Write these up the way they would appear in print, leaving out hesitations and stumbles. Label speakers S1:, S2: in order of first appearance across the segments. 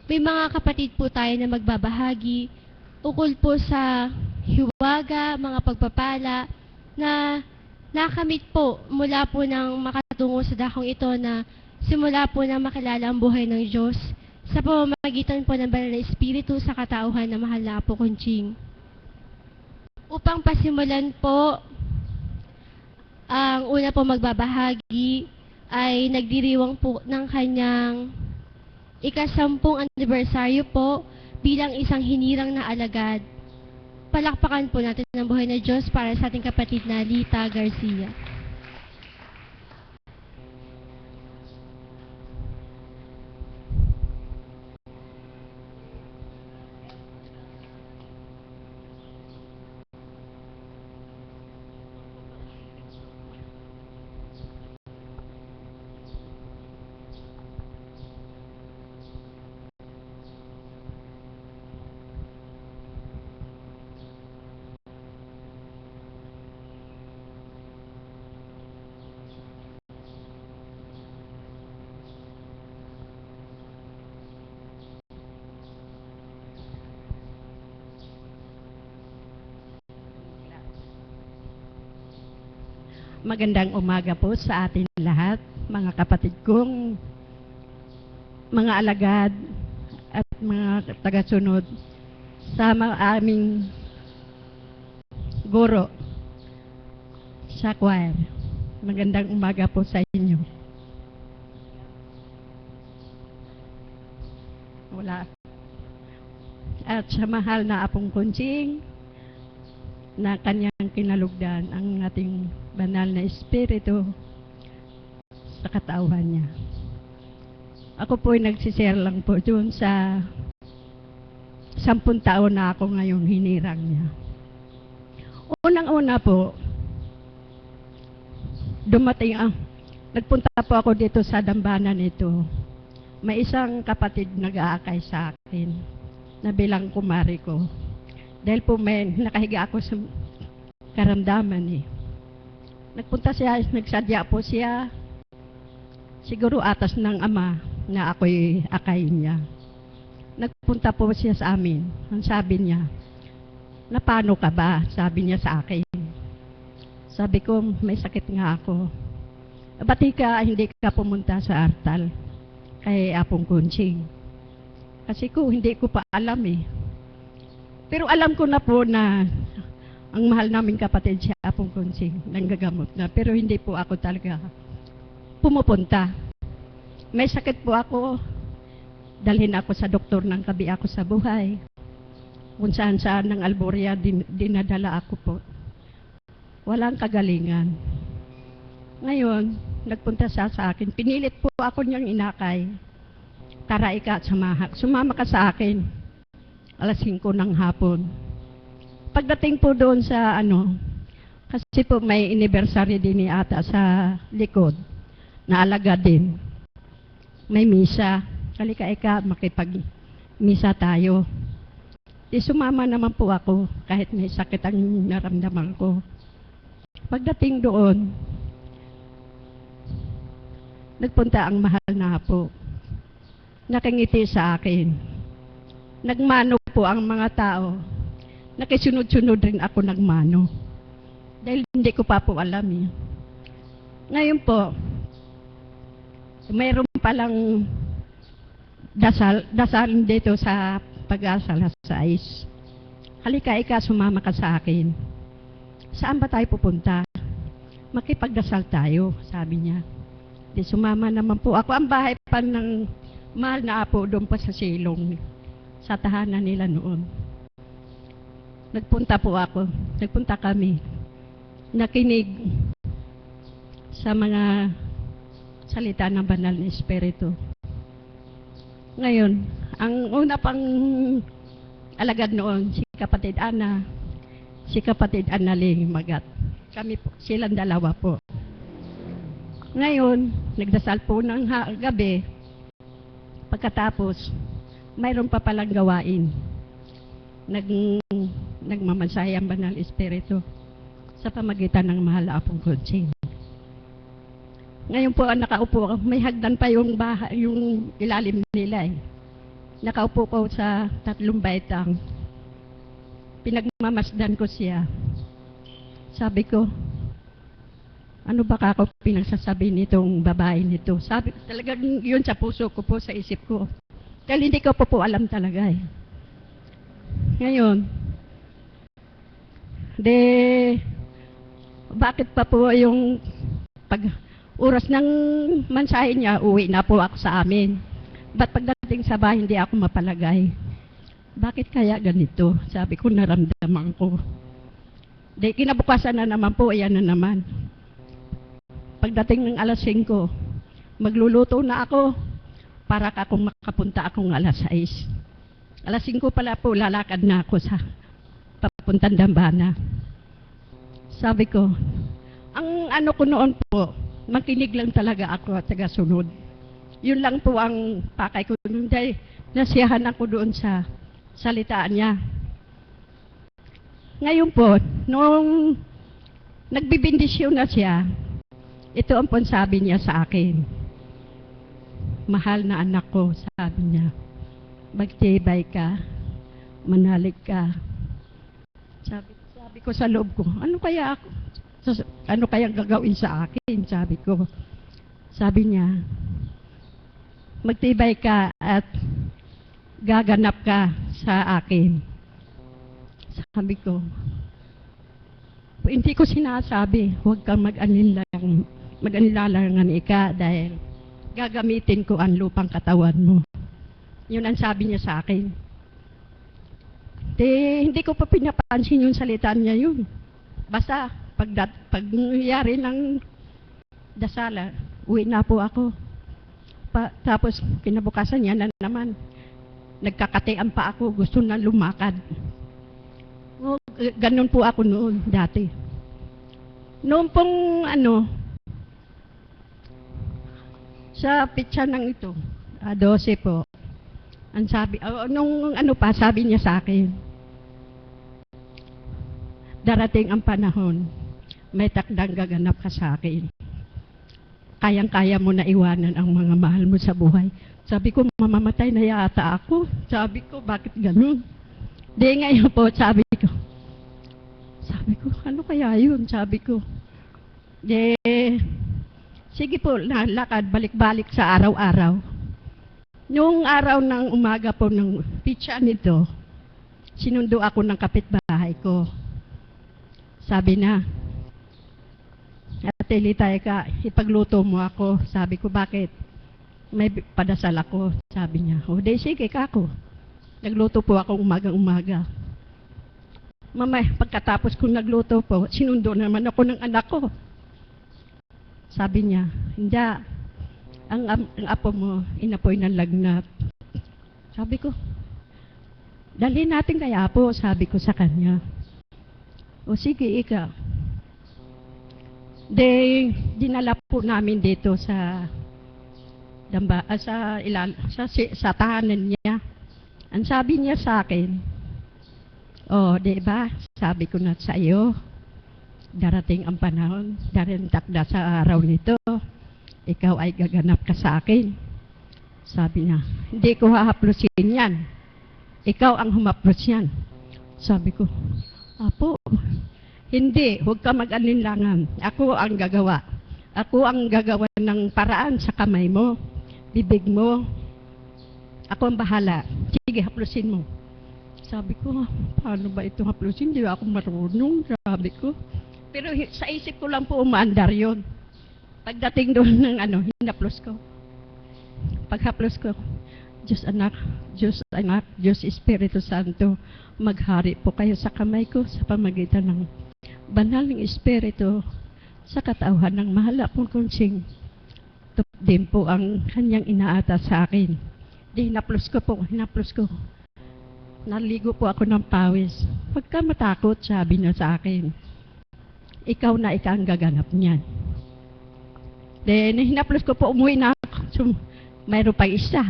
S1: May mga kapatid po tayo na magbabahagi ukol po sa hiwaga, mga pagpapala na nakamit po mula po ng makatungo sa dakong ito na simula po na makilala ang buhay ng Diyos sa pamamagitan po ng Banal na Espiritu sa katauhan na mahal na Apo Conching. Upang pasimulan po, ang una po magbabahagi ay nagdiriwang po ng kanyang ika-10 anibersaryo po bilang isang hinirang na alagad. Palakpakan po natin ang buhay na Diyos para sa ating kapatid na Lita Garcia.
S2: Magandang umaga po sa atin lahat, mga kapatid kong mga alagad at mga tagasunod sa aming guro sa choir. Magandang umaga po sa inyo. Wala. At sa mahal na Apong Conching, na kanyang kinalugdan ang ating banal na espiritu sa katauhan niya. Ako po ay nagsishare lang po doon sa 10 taon na ako ngayon hinirang niya. Unang-una po, nagpunta po ako dito sa dambana nito. May isang kapatid nag-aakay sa akin na bilang kumari ko. Dahil po may nakahiga ako sa karamdaman eh. Nagsadya po siya, siguro atas ng ama na ako'y akayin niya. Nagpunta po siya sa amin. Ang sabi niya, na paano ka ba? Sabi niya sa akin. Sabi ko, may sakit nga ako. Bati ka, hindi ka pumunta sa Artal kay Apong Conching. Kasi hindi ko pa alam eh. Pero alam ko na po na ang mahal naming kapatid siya, Apong Conching, nanggagamot na. Pero hindi po ako talaga pumupunta. May sakit po ako, dalhin ako sa doktor ng kabi ako sa buhay. Kung saan-saan ng Alboria, dinadala ako po. Walang kagalingan. Ngayon, nagpunta siya sa akin. Pinilit po ako niyang inakay. Tara ika at sumama ka sa akin. Alas 5 ng hapon. Pagdating po doon sa kasi po may anniversary din ni ata sa likod, na alaga din. May misa. Halika ika, makipag-misa tayo. Di sumama naman po ako kahit may sakit ang naramdaman ko. Pagdating doon, nagpunta ang mahal na po. Nakangiti sa akin. Nagmano po ang mga tao. Nakisunod-sunod rin ako nagmano. Dahil hindi ko pa po alam eh. Ngayon po, mayroon palang dasal dito sa Pag-asa alas 6. Halika ika, sumama ka sa akin. Saan ba tayo pupunta? Makipagdasal tayo, sabi niya. Di sumama naman po ako. Ang bahay pa ng mahal na apo doon pa sa silong. Sa tahanan nila noon. Nagpunta po ako. Nagpunta kami. Nakinig sa mga salita ng Banal na Espiritu. Ngayon, ang una pang alagad noon, si kapatid Analing Magat. Kami po, silang dalawa po. Ngayon, nagdasal po ng gabi. Pagkatapos, mayroon pa palang gawain. Nagmamansaya ang Banal Espiritu sa pamagitan ng mahal na Apong Conching. Ngayon po ang nakaupo, may hagdan pa yung ilalim nila eh. Nakaupo ko sa tatlong baitang. Pinagmamasdan ko siya. Sabi ko, ano ba ako pinagsasabi nitong babae nito? Sabi talagang yun sa puso ko po, sa isip ko. Dahil hindi ko po alam talaga eh. Ngayon, bakit pa po yung pag oras ng mensahe niya, uwi na po ako sa amin. Ba't pagdating sa bahay, hindi ako mapalagay? Bakit kaya ganito? Sabi ko, naramdaman ko. Kinabukasan na naman po, ayan na naman. Pagdating ng alas 5, magluluto na ako para akong makapunta akong alas 6. Alas 5 pala po, lalakad na ako sa papuntang Dambana. Sabi ko, ang ano ko noon po, makinig lang talaga ako at tagasunod. Yun lang po ang pakay ko noon dahil nasiyahan ako doon sa salitaan niya. Ngayon po, nung nagbibindisyon na siya, ito ang sabi niya sa akin. Mahal na anak ko, sabi niya, magtibay ka, manalig ka. Sabi ko sa loob ko, ano kaya gagawin sa akin? Sabi ko. Sabi niya, magtibay ka at gaganap ka sa akin. Sabi ko, hindi ko sinasabi, huwag kang mag-anilalangan ika dahil gagamitin ko ang lupang katawan mo. Yun ang sabi niya sa akin. Hindi ko pa pinapansin yung salita niya yun. Basta, pag nangyari ng dasala, uwi na po ako. Tapos, kinabukasan niya na naman. Nagkakatean pa ako, gusto na lumakad. Ganun po ako noon, dati. Noon pong, sa pitsa ng ito, 12 po, ang sabi, sabi niya sa akin, darating ang panahon, may takdang gaganap ka sa akin. Kayang-kaya mo na iwanan ang mga mahal mo sa buhay. Sabi ko, mamamatay na yata ako. Sabi ko, bakit ganun? Ngayon po, sabi ko, ano kaya yun? Sabi ko, sige po, lakad, balik-balik sa araw-araw. Noong araw ng umaga po ng pitsa nito, sinundo ako ng kapitbahay ko. Sabi na, Ate Litay ka, ipagluto mo ako. Sabi ko, bakit? May padasal ako. Sabi niya, sige kako. Nagluto po ako umagang-umaga. Mamay, pagkatapos kong nagluto po, sinundo naman ako ng anak ko. Sabi niya, hindi, ang apo mo, inapoy ng lagnat. Sabi ko, dalhin natin kaya po, sabi ko sa kanya. Sige, ika. Dinala po namin dito sa sa tahanan niya. Ang sabi niya sa akin, diba, sabi ko na sa iyo, darating ang panahon, darating takda sa araw nito, ikaw ay gaganap ka sa akin. Sabi niya, hindi ko hahaplusin yan. Ikaw ang humaplos yan. Sabi ko, Apo, hindi, huwag ka mag-alinlangan. Ako ang gagawa. Ako ang gagawa ng paraan sa kamay mo, bibig mo. Ako ang bahala. Sige, haplusin mo. Sabi ko, paano ba ito haplusin? Hindi ako marunong, sabi ko. Pero sa isip ko lang po umaandar yun. Pagdating doon ng hinaplos ko. Paghaplos ko, Diyos anak, Diyos Espiritu Santo, maghari po kayo sa kamay ko sa pamagitan ng banal ng Espiritu sa katauhan ng mahal akong konsing. Din po ang kanyang inaata sa akin. Hinaplos ko. Naligo po ako ng pawis. Huwag ka matakot, sabi niya sa akin. Ikaw na ang gaganap niyan. Hinaplos ko po, umuwi na ako. Mayroon pa isa.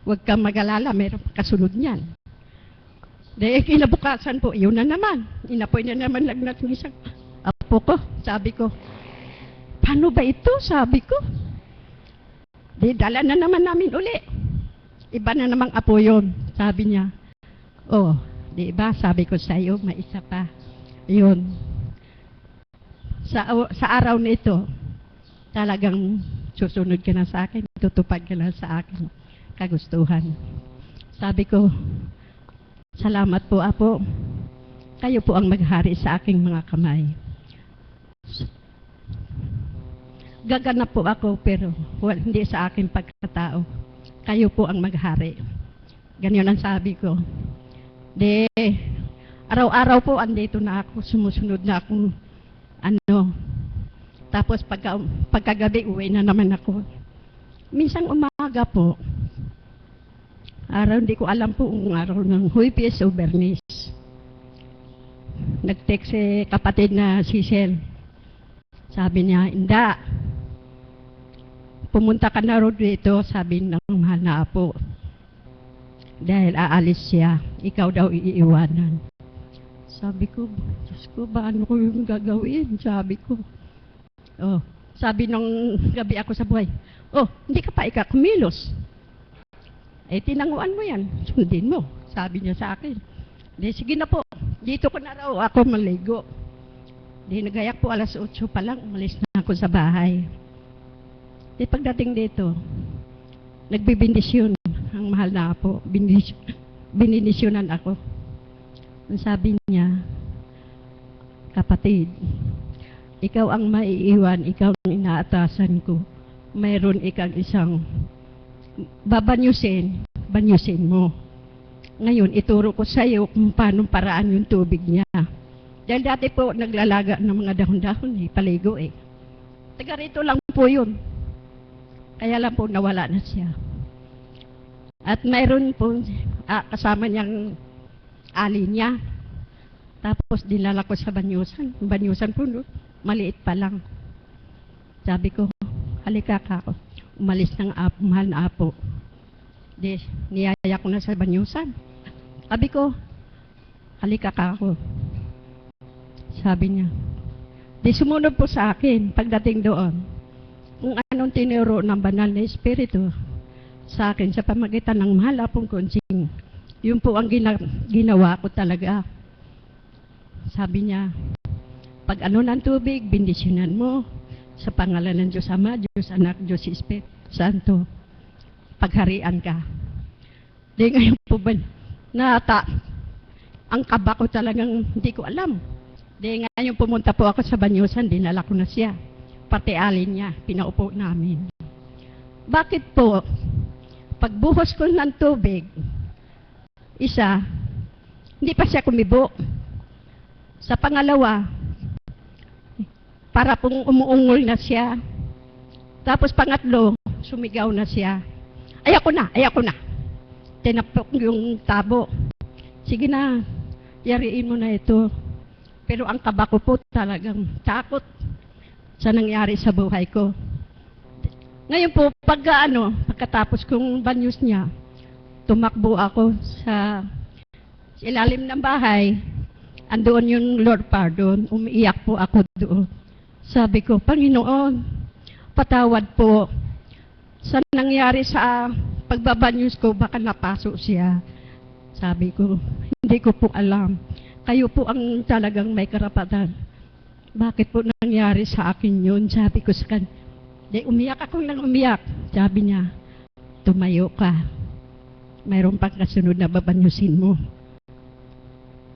S2: Huwag kang mag-alala, mayroon pa kasunod niyan. Kinabukasan po, yun na naman. Inapoy na naman lagnat ng isang apo ko. Sabi ko, paano ba ito? Sabi ko. Dala na naman namin uli. Iba na namang apo yun. Sabi niya, oh, di ba, sabi ko sa iyo, may isa pa. Yun. Sa araw nito, talagang susunod ka na sa akin, tutupad ka na sa akin kagustuhan. Sabi ko, salamat po, Apo. Kayo po ang maghari sa aking mga kamay. Gaganap po ako, pero hindi sa aking pagkatao. Kayo po ang maghari. Ganyan ang sabi ko. Araw-araw po andito na ako, sumusunod na akong tapos pagkagabi uwi na naman ako. Minsan umaga po, hindi ko alam po kung araw ng Huwebes o Bernis. Nag-text si kapatid na si Shell. Sabi niya, Inda, pumunta ka na ro dito, sabi ng mahal na apo. Dahil aalis siya, ikaw daw iiwanan. Sabi ko, Diyos ko, ba ano ko yung gagawin? Sabi ko. Oh, sabi nung gabi ako sa buhay, oh, hindi ka pa kumilos. Tinanguan mo yan, sundin mo. Sabi niya sa akin. Sige na po, dito ko na raw ako maligo. Nagayak po 8:00 pa lang, umalis na ako sa bahay. Pagdating dito, nagbibindisyon ang mahal na apo. Bininisyonan ako. Ang sabi niya, kapatid, ikaw ang maiiwan, ikaw ang inaatasan ko. Mayroon ikang isang banyusin mo. Ngayon, ituro ko sa iyo kung paano paraan yung tubig niya. Dahil dati po, naglalaga ng mga dahon-dahon, paligo Taga rito lang po yun. Kaya lang po, nawala na siya. At mayroon po, kasama niyang ali niya. Tapos dinala ko sa banyusan. Banyusan po, maliit pa lang. Sabi ko, halika ka ako. Umalis ng mahal na apo. Niyaya ko na sa banyusan. Sabi ko, halika ka ako. Sabi niya, sumunod po sa akin pagdating doon. Kung anong tinuro ng banal na espiritu sa akin sa pamagitan ng mahal apong konsing. Yun po ang ginawa ko talaga. Sabi niya, pag ng tubig, bindisyonan mo sa pangalan ng Diyos Ama, Diyos Anak, Diyos Espiritu Santo. Pagharian ka. Ngayon po ba, ang kaba ko talagang hindi ko alam. Ngayon pumunta po ako sa banyusan, dinala ko na siya. Pati alin niya, pinaupo namin. Bakit po, pagbuhos ko ng tubig, isa, hindi pa siya kumibo. Sa pangalawa, para pong umuungol na siya. Tapos pangatlo, sumigaw na siya. Ayoko na. Tinapok yung tabo. Sige na, yariin mo na ito. Pero ang kaba ko po talagang takot sa nangyari sa buhay ko. Ngayon po, pagkatapos kong banyos niya, tumakbo ako sa ilalim ng bahay. Andoon yung Lord Pardon. Umiiyak po ako doon. Sabi ko, Panginoon, patawad po sa nangyari sa pagbabanyos ko, baka napasok siya. Sabi ko, hindi ko po alam. Kayo po ang talagang may karapatan. Bakit po nangyari sa akin yun? Sabi ko sa kanya. Umiyak ako nang umiyak. Sabi niya, tumayo ka. Mayroon pang kasunod na babanyusin mo.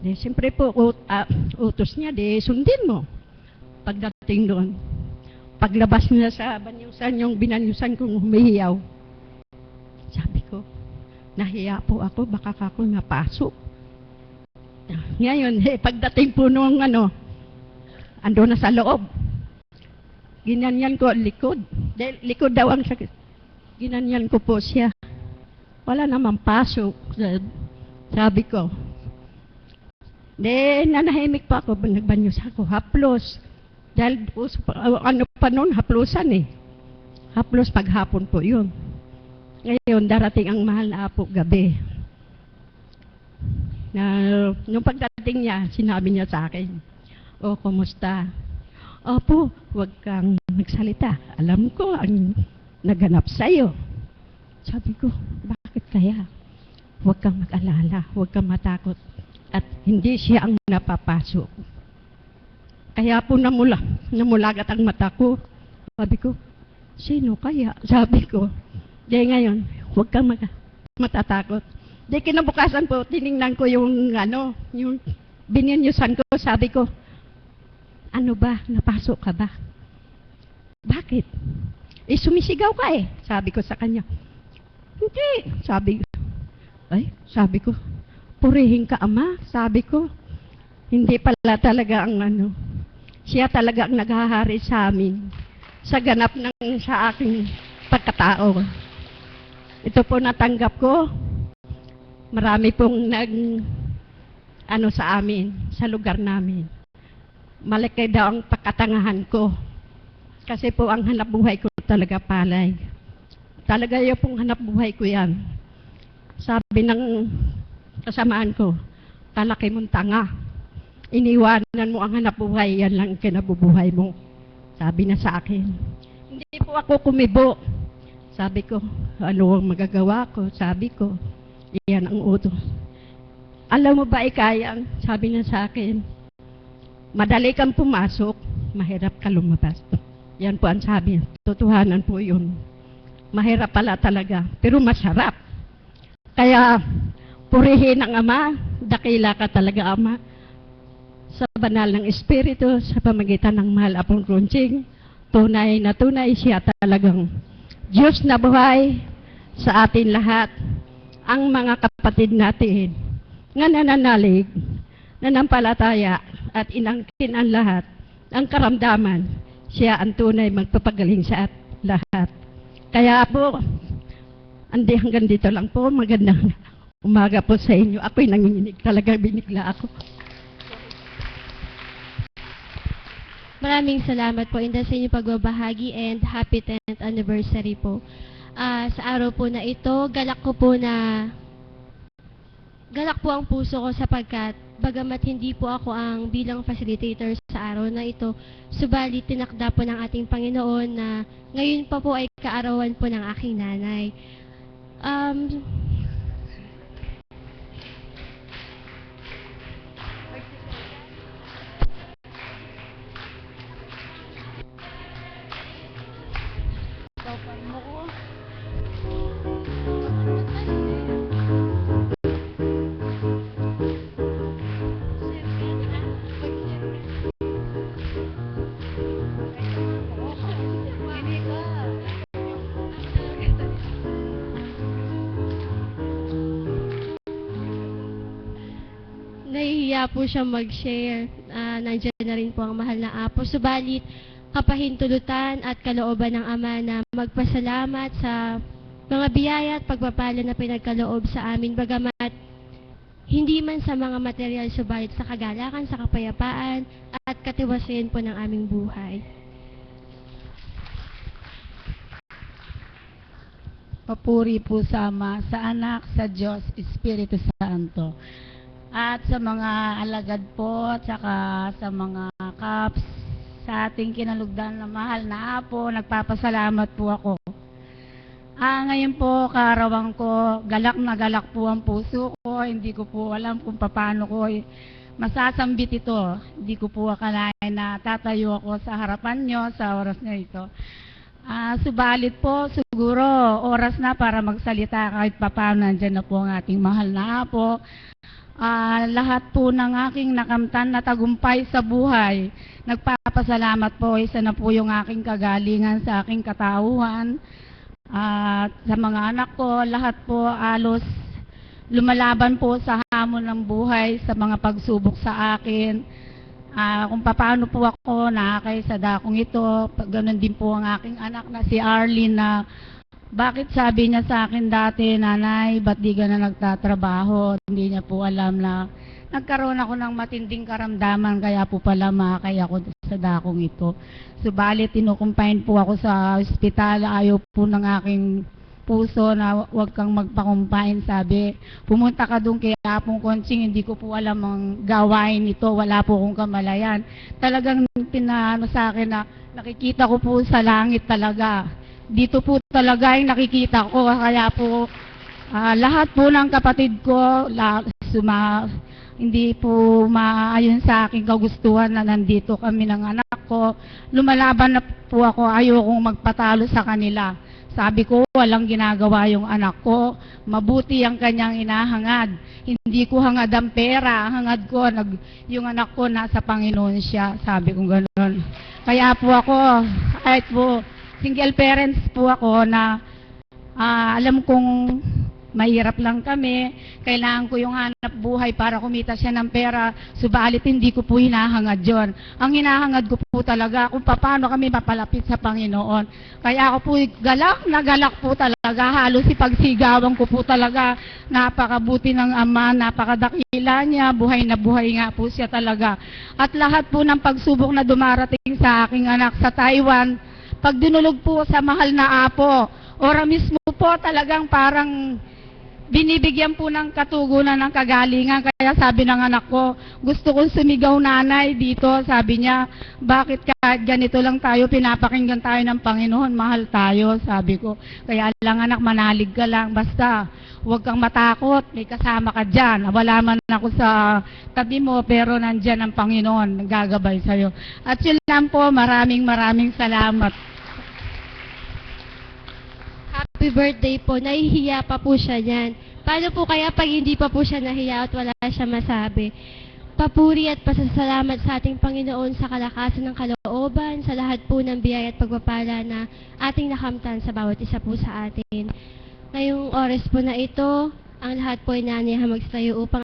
S2: Siyempre po, utos niya, sundin mo. Pagdating doon, paglabas niya sa banyusan, yung binanyusan kong humihiyaw. Sabi ko, nahiya po ako, baka ako napasok. Ngayon, pagdating po nung ando na sa loob. Ginanyan ko likod. Likod daw ang sakit. Ginanyan ko po siya. Wala namang pasok. Sabi ko. Nanahimik pa ako. Nagbanyos ako. Haplos. Dahil pa noon, haplosan Haplos paghapon po yun. Ngayon, darating ang mahal na apo gabi. Nung pagdating niya, sinabi niya sa akin, "Oh, kumusta?" "Opo, huwag kang magsalita. Alam ko ang naganap sa'yo." Sabi ko, "Bakit Kaya, huwag kang mag-alala, huwag kang matakot. At hindi siya ang napapasok. Kaya po namulagat ang mata ko. Sabi ko, sino kaya? Sabi ko, di ngayon, huwag kang matatakot. Di kinabukasan po, tiningnan ko yung bininyusan ko. Sabi ko, ano ba? Napasok ka ba? Bakit? Sumisigaw ka eh. Sabi ko sa kanya, hindi. Sabi ko, purihin ka, Ama. Sabi ko, hindi pala talaga ang siya talaga ang naghahari sa amin sa ganap sa aking pagkatao. Ito po natanggap ko. Marami pong sa amin, sa lugar namin. Malaki daw ang pagkatangahan ko. Kasi po ang hanap buhay ko talaga palay. Talaga yung pong hanap buhay ko yan. Sabi ng kasamaan ko, kalaki mong tanga. Iniwanan mo ang hanap buhay, yan lang kinabubuhay mo. Sabi na sa akin. Hindi po ako kumibo. Sabi ko, ano ang magagawa ko? Sabi ko, iyan ang utos. Alam mo ba ikayang? Sabi na sa akin, madali kang pumasok, mahirap ka lumabas. Yan po ang sabi. Totohanan po yun. Mahirap pala talaga, pero masarap. Kaya, purihin ang Ama, dakila ka talaga Ama, sa banal ng Espiritu, sa pamagitan ng mahal Apong Krunching, tunay na tunay siya talagang Diyos na buhay sa atin lahat, ang mga kapatid natin, nga nananalig, nanampalataya, at inangkin ang lahat, ang karamdaman, siya ang tunay magpapagaling sa lahat. Kaya po, hanggang dito lang po, magandang umaga po sa inyo. Ako'y nanginginig talaga, binigla ako.
S1: Maraming salamat po, Inday, sa inyong pagbabahagi and happy 10th anniversary po. Sa araw po na ito, galak po ang puso ko sapagkat bagamat hindi po ako ang bilang facilitator sa araw na ito, subalit tinakda po ng ating Panginoon na ngayon pa po ay kaarawan po ng aking nanay. Nahihiya po siya mag-share. Nandiyan na rin po ang mahal na Apo. Subalit, kapahintulutan at kalooban ng Ama na magpasalamat sa mga biyaya at pagpapala na pinagkaloob sa amin. Bagamat, hindi man sa mga material, subalit sa kagalakan, sa kapayapaan, at katiwasayan po ng aming buhay.
S3: Papuri po sa Ama, sa Anak, sa Diyos, Espiritu Santo. At sa mga alagad po, at saka sa mga kaps, sa ating kinalugdan na mahal na Apo, nagpapasalamat po ako. Ngayon po, kaarawan ko, galak na galak po ang puso ko. Hindi ko po alam kung paano ko masasambit ito. Hindi ko po akalain na tatayo ako sa harapan nyo sa oras na ito. Subalit po, siguro, oras na para magsalita kahit paano. Nandyan na po ang ating mahal na Apo. Lahat po ng aking nakamtan na tagumpay sa buhay, nagpapasalamat po, isa na po yung aking kagalingan sa aking katauhan. Sa mga anak ko, lahat po alos lumalaban po sa hamon ng buhay, sa mga pagsubok sa akin. Kung paano po ako nakakay sa dakong ito, ganoon din po ang aking anak na si Arlene na bakit sabi niya sa akin dati, nanay, ba't di ka na nagtatrabaho? Hindi niya po alam na nagkaroon ako ng matinding karamdaman, kaya po pala makakay ako sa dakong ito. Subalit, tinukumpain po ako sa ospital, ayaw po ng aking puso na huwag kang magpakumpain. Sabi, pumunta ka doon kay Apong Konching, hindi ko po alam ang gawain nito, wala po akong kamalayan. Talagang pinano sa akin na nakikita ko po sa langit talaga. Dito po talaga yung nakikita ko, kaya po Lahat po ng kapatid ko, hindi po maayon sa aking kagustuhan na nandito kami ng anak ko. Lumalaban na po ako, ayokong magpatalo sa kanila. Sabi ko, walang ginagawa yung anak ko. Mabuti ang kanyang inahangad. Hindi ko hangad ang pera. Ang hangad ko, yung anak ko nasa Panginoon siya. Sabi ko gano'n. Kaya po ako, kahit po, single parents po ako na alam kong mahirap lang kami, kailangan ko yung hanap buhay para kumita siya ng pera, subalit hindi ko po hinahangad yun. Ang hinahangad ko po talaga kung paano kami mapalapit sa Panginoon. Kaya ako po galak na galak po talaga, halos ipagsigawan ko po talaga, napakabuti ng Ama, napakadakila niya, buhay na buhay nga po siya talaga. At lahat po ng pagsubok na dumarating sa aking anak sa Taiwan, pag dinulog po sa mahal na Apo, ora mismo po talagang parang binibigyan po ng katugunan ng kagalingan. Kaya sabi ng anak ko, gusto kong sumigaw nanay dito. Sabi niya, bakit kahit ganito lang tayo, pinapakinggan tayo ng Panginoon, mahal tayo, sabi ko. Kaya lang anak, manalig ka lang, basta huwag kang matakot, may kasama ka dyan. Wala man ako sa tabi mo, pero nandyan ang Panginoon, nagagabay sa'yo. At yun lang po, maraming salamat.
S1: Happy birthday po. Nahihiya pa po siya niyan. Paano po kaya pag hindi pa po siya nahiya at wala siya masabi? Papuri at pasasalamat sa ating Panginoon sa kalakasan ng kalooban, sa lahat po ng biyaya at pagpapala na ating nakamtan sa bawat isa po sa atin. Ngayong oras po na ito, ang lahat po ay naniyahan magsayo upang